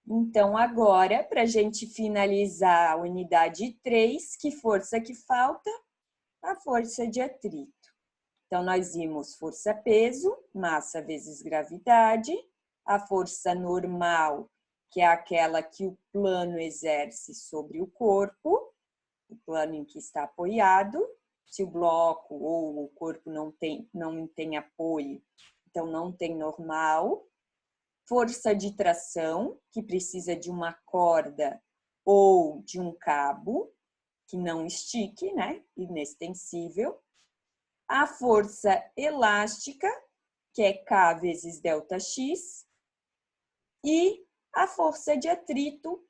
Então, agora, para a gente finalizar a unidade 3, que força que falta? A força de atrito. Então, nós vimos força-peso, massa vezes gravidade, a força normal, que é aquela que o plano exerce sobre o corpo, o plano em que está apoiado. Se o bloco ou o corpo não tem apoio, então não tem normal. Força de tração, que precisa de uma corda ou de um cabo, que não estique, né? Inextensível. A força elástica, que é K vezes ΔX. E a força de atrito,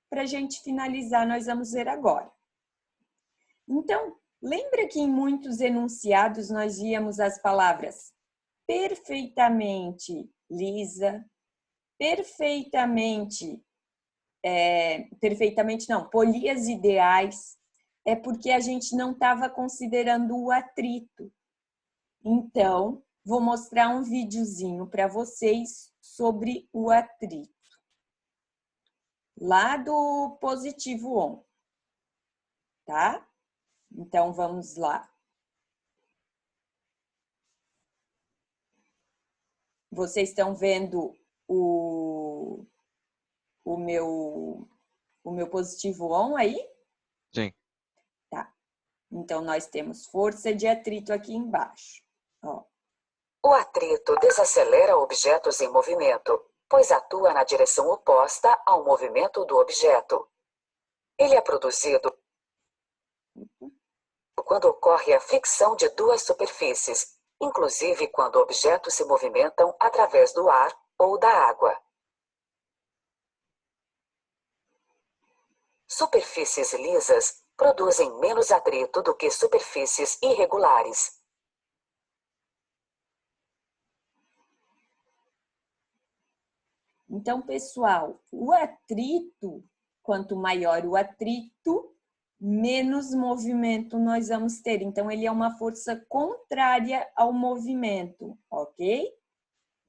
para a gente finalizar, nós vamos ver agora. Então, lembra que em muitos enunciados nós víamos as palavras perfeitamente lisa, polias ideais, é porque a gente não estava considerando o atrito. Então, vou mostrar um videozinho para vocês sobre o atrito. Lá do positivo on, tá? Então, vamos lá. Vocês estão vendo o meu positivo on aí? Sim. Tá. Então, nós temos força de atrito aqui embaixo. Ó. O atrito desacelera objetos em movimento, pois atua na direção oposta ao movimento do objeto. Ele é produzido quando ocorre a fricção de duas superfícies, inclusive quando objetos se movimentam através do ar ou da água. Superfícies lisas produzem menos atrito do que superfícies irregulares. Então, pessoal, o atrito, quanto maior o atrito, menos movimento nós vamos ter. Então, ele é uma força contrária ao movimento, ok?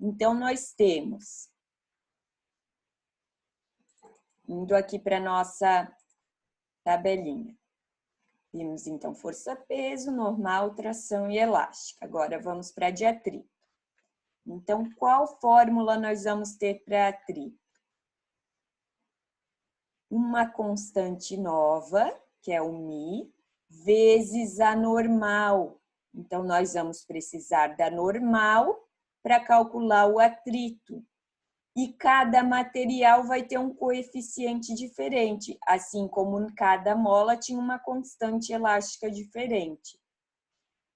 Então, nós temos, indo aqui para a nossa tabelinha. Vimos, então, força-peso, normal, tração e elástica. Agora, vamos para a de atrito. Então, qual fórmula nós vamos ter para atrito? Uma constante nova, que é o μ, vezes a normal. Então, nós vamos precisar da normal para calcular o atrito. E cada material vai ter um coeficiente diferente, assim como cada mola tinha uma constante elástica diferente.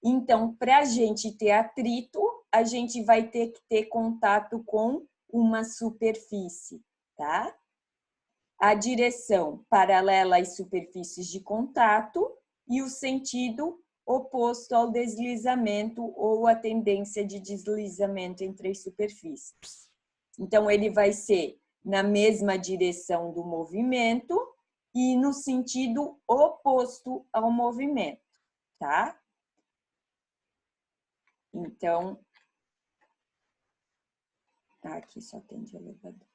Então, para a gente ter atrito, a gente vai ter que ter contato com uma superfície, tá? A direção paralela às superfícies de contato e o sentido oposto ao deslizamento ou a tendência de deslizamento entre as superfícies. Então, ele vai ser na mesma direção do movimento e no sentido oposto ao movimento, tá? Então, aqui só tem de elevador.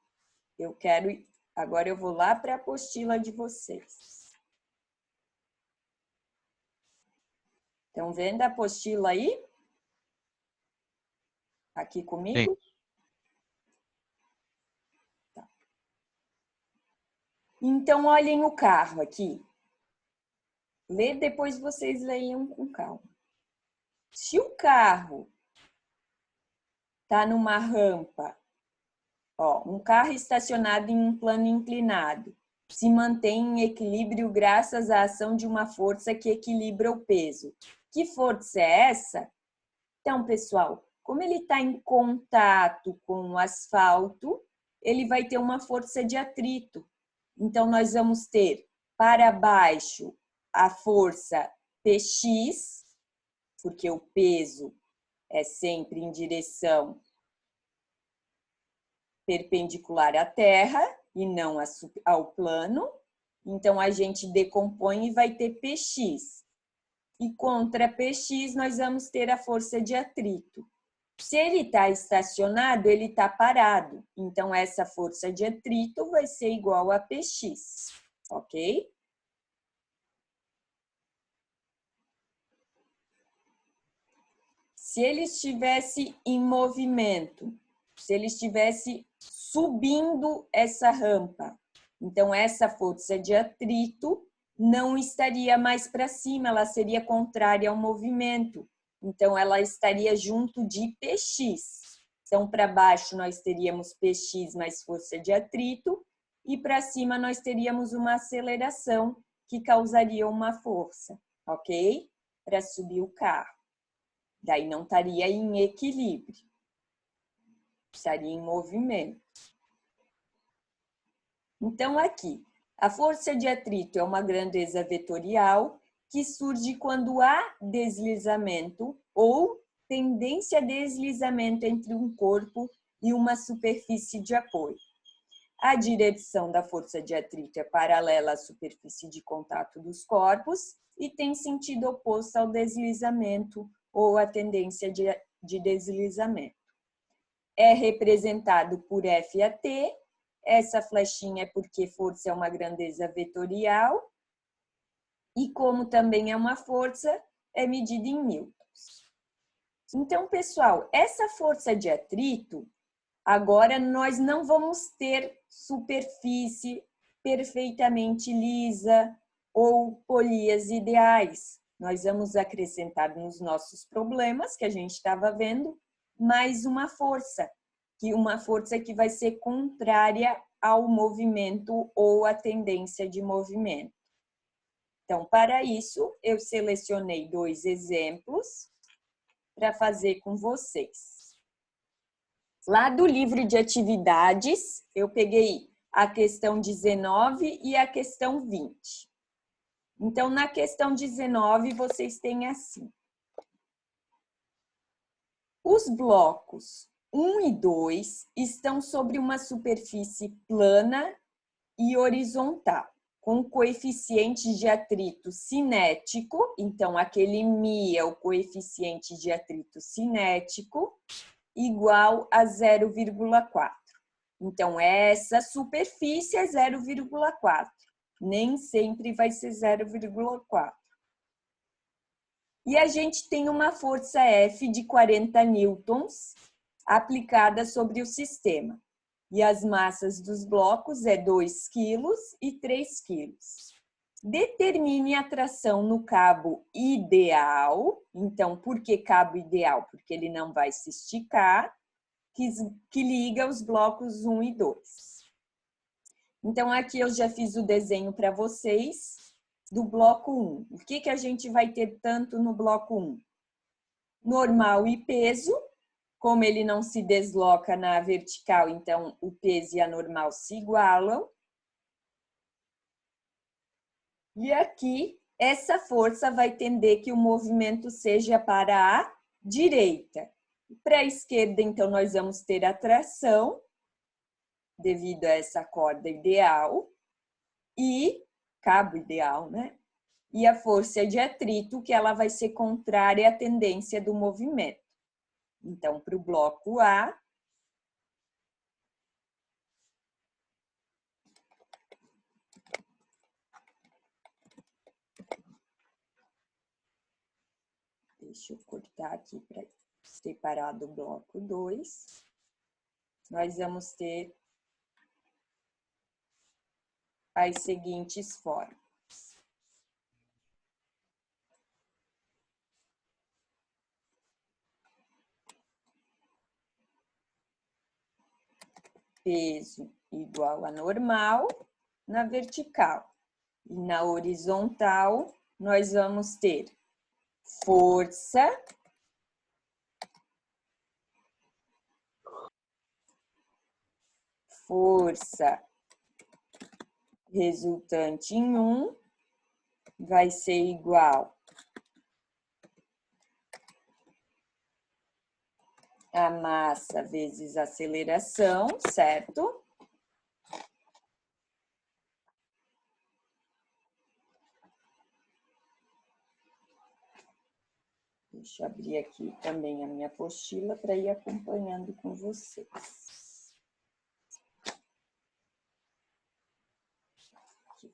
Agora eu vou lá para a apostila de vocês. Estão vendo a apostila aí? Aqui comigo? Sim. Tá. Então, olhem o carro aqui. Depois vocês leiam com calma. Se o carro está numa rampa, ó, um carro estacionado em um plano inclinado, se mantém em equilíbrio graças à ação de uma força que equilibra o peso. Que força é essa? Então, pessoal, como ele está em contato com o asfalto, ele vai ter uma força de atrito. Então, nós vamos ter para baixo a força Px, porque o peso é sempre em direção perpendicular à Terra e não ao plano. Então, a gente decompõe e vai ter Px. E contra Px, nós vamos ter a força de atrito. Se ele está estacionado, ele está parado. Então, essa força de atrito vai ser igual a Px, ok? Se ele estivesse em movimento, se ele estivesse subindo essa rampa, então essa força de atrito não estaria mais para cima, ela seria contrária ao movimento. Então, ela estaria junto de Px. Então, para baixo nós teríamos Px mais força de atrito e para cima nós teríamos uma aceleração que causaria uma força, ok? Para subir o carro. Daí não estaria em equilíbrio, estaria em movimento. Então, aqui, a força de atrito é uma grandeza vetorial que surge quando há deslizamento ou tendência a deslizamento entre um corpo e uma superfície de apoio. A direção da força de atrito é paralela à superfície de contato dos corpos e tem sentido oposto ao deslizamento ou à tendência de deslizamento. É representado por FAT. Essa flechinha é porque força é uma grandeza vetorial e como também é uma força, é medida em newtons. Então, pessoal, essa força de atrito, agora nós não vamos ter superfície perfeitamente lisa ou polias ideais. Nós vamos acrescentar nos nossos problemas que a gente estava vendo mais uma força que vai ser contrária ao movimento ou à tendência de movimento. Então, para isso, eu selecionei 2 exemplos para fazer com vocês. Lá do livro de atividades, eu peguei a questão 19 e a questão 20. Então, na questão 19, vocês têm assim. Os blocos 1 e 2 estão sobre uma superfície plana e horizontal, com coeficiente de atrito cinético, então aquele μ é o coeficiente de atrito cinético, igual a 0,4. Então, essa superfície é 0,4, nem sempre vai ser 0,4. E a gente tem uma força F de 40 newtons aplicada sobre o sistema. E as massas dos blocos é 2 quilos e 3 quilos. Determine a tração no cabo ideal. Então, por que cabo ideal? Porque ele não vai se esticar, que liga os blocos 1 e 2. Então, aqui eu já fiz o desenho para vocês do bloco 1. O que a gente vai ter tanto no bloco 1? Normal e peso. Como ele não se desloca na vertical, então o peso e a normal se igualam. E aqui, essa força vai tender que o movimento seja para a direita. Para a esquerda, então, nós vamos ter a tração, devido a essa corda ideal, e cabo ideal, né? E a força de atrito, que ela vai ser contrária à tendência do movimento. Então, para o bloco A, deixa eu cortar aqui para separar do bloco 2. Nós vamos ter as seguintes formas. Peso igual a normal na vertical. E na horizontal, nós vamos ter força resultante em 1 vai ser igual a massa vezes a aceleração, certo? Deixa eu abrir aqui também a minha apostila para ir acompanhando com vocês. Aqui.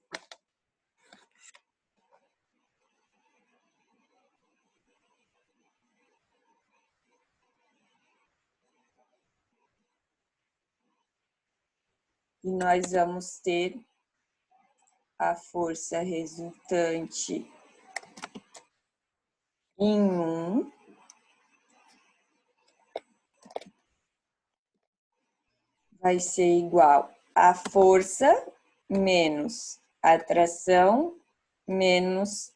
E nós vamos ter a força resultante em 1 vai ser igual a força menos a tração menos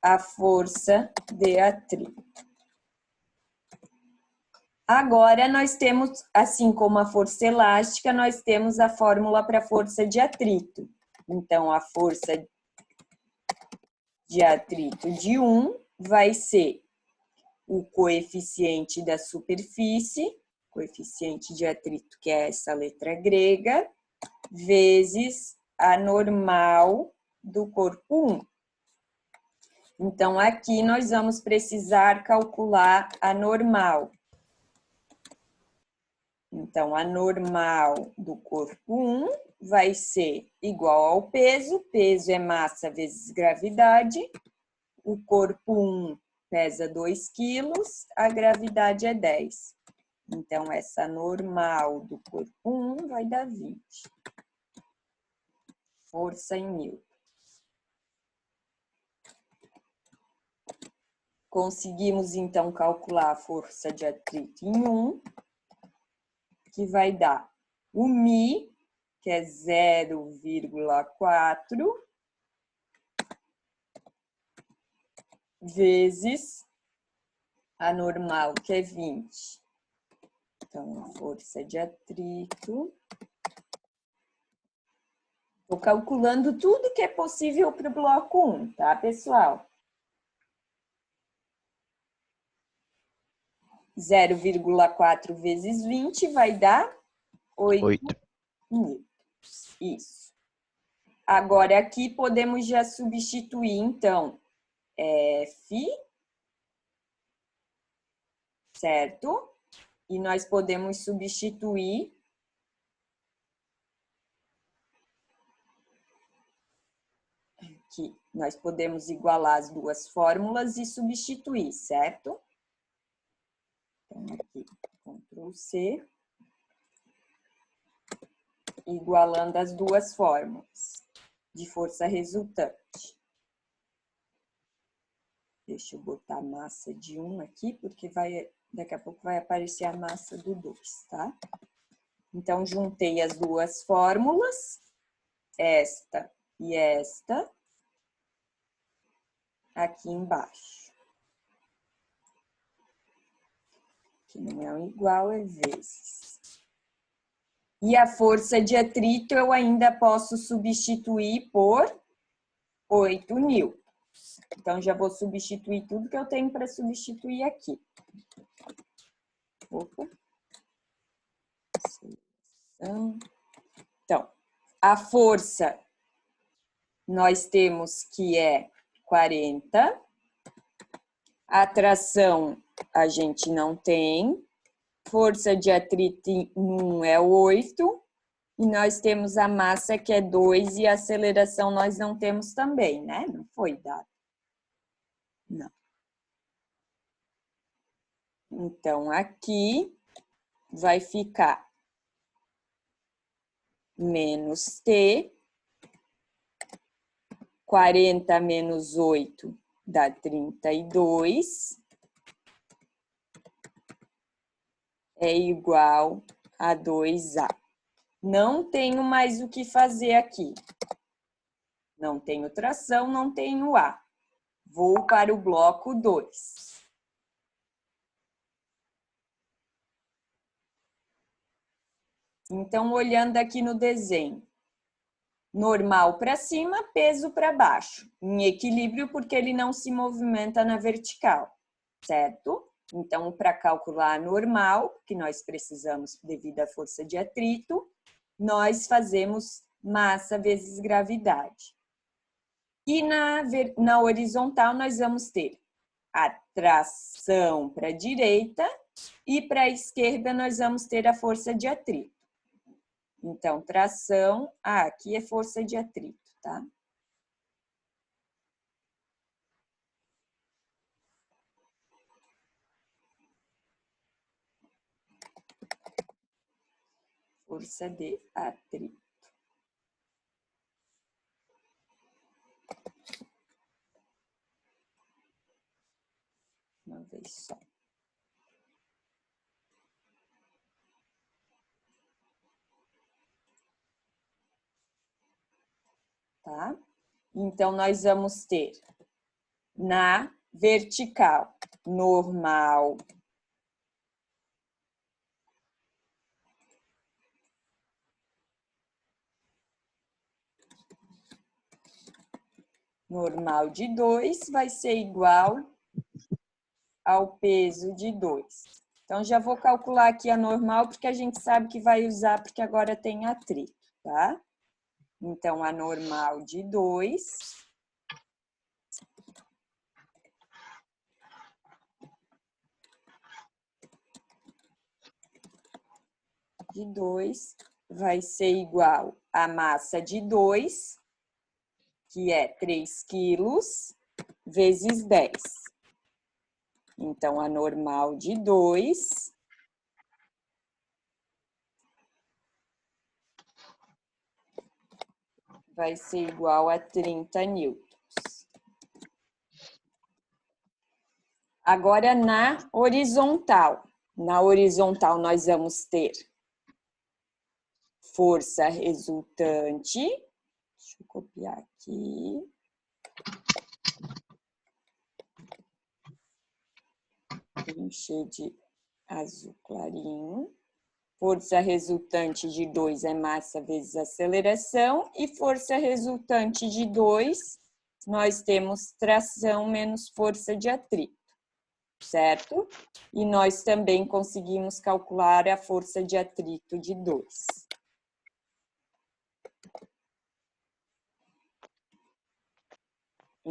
a força de atrito. Agora, nós temos, assim como a força elástica, nós temos a fórmula para a força de atrito. Então, a força de atrito de 1 vai ser o coeficiente da superfície, coeficiente de atrito, que é essa letra grega, vezes a normal do corpo 1. Então, aqui nós vamos precisar calcular a normal. Então, a normal do corpo 1 vai ser igual ao peso. Peso é massa vezes gravidade. O corpo 1 pesa 2 quilos, a gravidade é 10. Então, essa normal do corpo 1 vai dar 20. Força em newton. Conseguimos, então, calcular a força de atrito em 1, que vai dar o Mi, que é 0,4, vezes a normal, que é 20. Então, a força de atrito. Estou calculando tudo que é possível para o bloco 1, tá, pessoal? 0,4 vezes 20 vai dar 8 newtons. Isso. Agora, aqui podemos já substituir, então, F, certo? E nós podemos substituir aqui. Nós podemos igualar as duas fórmulas e substituir, certo? Então, aqui, Ctrl C. Igualando as duas fórmulas de força resultante. Deixa eu botar a massa de 1 aqui, porque daqui a pouco vai aparecer a massa do 2, tá? Então, juntei as duas fórmulas, esta e esta, aqui embaixo. Que não é um igual, é vezes. E a força de atrito eu ainda posso substituir por 8 newtons. Então, já vou substituir tudo que eu tenho para substituir aqui. Opa. Então, a força nós temos que é 40. A tração a gente não tem. Força de atrito em 1 é 8. E nós temos a massa que é 2 e a aceleração nós não temos também, né? Não foi dado. Não. Então, aqui vai ficar menos T, 40 menos 8 dá 32, é igual a 2A. Não tenho mais o que fazer aqui. Não tenho tração, não tenho A. Vou para o bloco 2. Então, olhando aqui no desenho, normal para cima, peso para baixo, em equilíbrio porque ele não se movimenta na vertical, certo? Então, para calcular a normal, que nós precisamos devido à força de atrito, nós fazemos massa vezes gravidade. E na horizontal, nós vamos ter a tração para a direita e para a esquerda nós vamos ter a força de atrito. Então, tração, aqui é força de atrito, tá? Força de atrito. Uma vez só. Tá? Então, nós vamos ter na vertical, normal, normal de 2 vai ser igual ao peso de 2. Então, já vou calcular aqui a normal, porque a gente sabe que vai usar, porque agora tem atrito, tá? Então, a normal de 2 vai ser igual a massa de 2, que é 3 quilos, vezes 10. Então, a normal de 2 vai ser igual a 30 newtons. Agora, na horizontal. Na horizontal, nós vamos ter força resultante. Deixa eu copiar aqui. Encher de azul clarinho. Força resultante de 2 é massa vezes aceleração. E força resultante de 2, nós temos tração menos força de atrito, certo? E nós também conseguimos calcular a força de atrito de 2.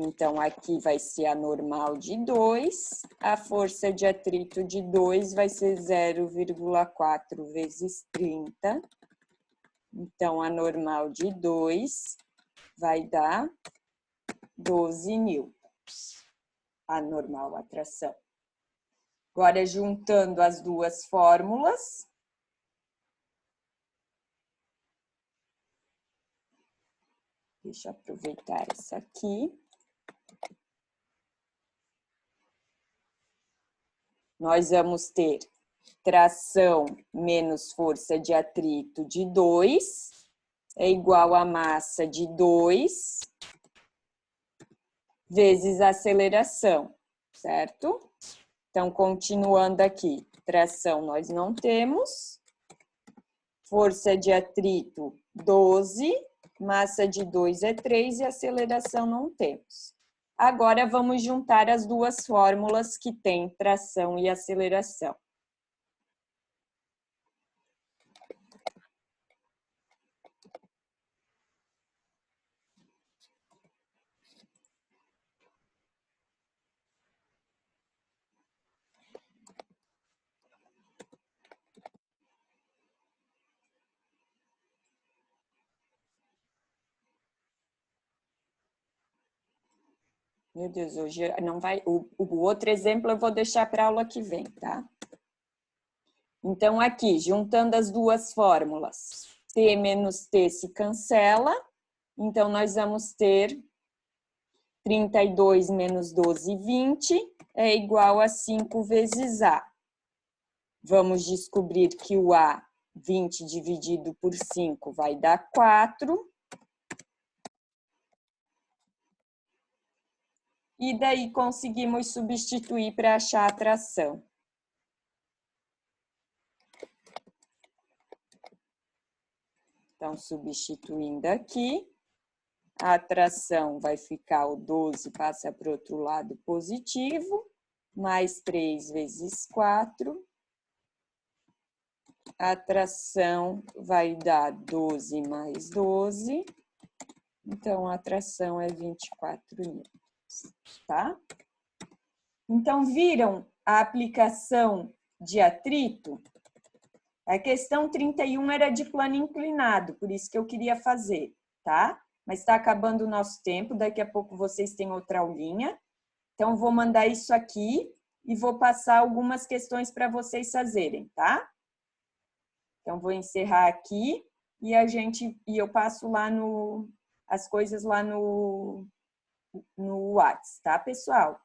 Então, aqui vai ser a normal de 2, a força de atrito de 2 vai ser 0,4 vezes 30. Então, a normal de 2 vai dar 12 newtons, a normal atração. Agora, juntando as duas fórmulas, deixa eu aproveitar essa aqui. Nós vamos ter tração menos força de atrito de 2 é igual a massa de 2 vezes a aceleração, certo? Então, continuando aqui, tração nós não temos, força de atrito 12, massa de 2 é 3 e aceleração não temos. Agora, vamos juntar as duas fórmulas que têm tração e aceleração. Meu Deus, hoje não vai... O outro exemplo eu vou deixar para a aula que vem, tá? Então, aqui, juntando as duas fórmulas, T menos T se cancela. Então, nós vamos ter 32 menos 12, 20, é igual a 5 vezes A. Vamos descobrir que o A, 20 dividido por 5, vai dar 4. E daí conseguimos substituir para achar a tração. Então, substituindo aqui, a tração vai ficar o 12, passa para o outro lado positivo, mais 3 vezes 4. A tração vai dar 12 mais 12. Então, a tração é 24 newtons, tá? Então, viram a aplicação de atrito? A questão 31 era de plano inclinado, por isso que eu queria fazer, tá? Mas está acabando o nosso tempo, daqui a pouco vocês têm outra aulinha. Então, vou mandar isso aqui e vou passar algumas questões para vocês fazerem, tá? Então, vou encerrar aqui e eu passo lá as coisas lá no WhatsApp, tá, pessoal?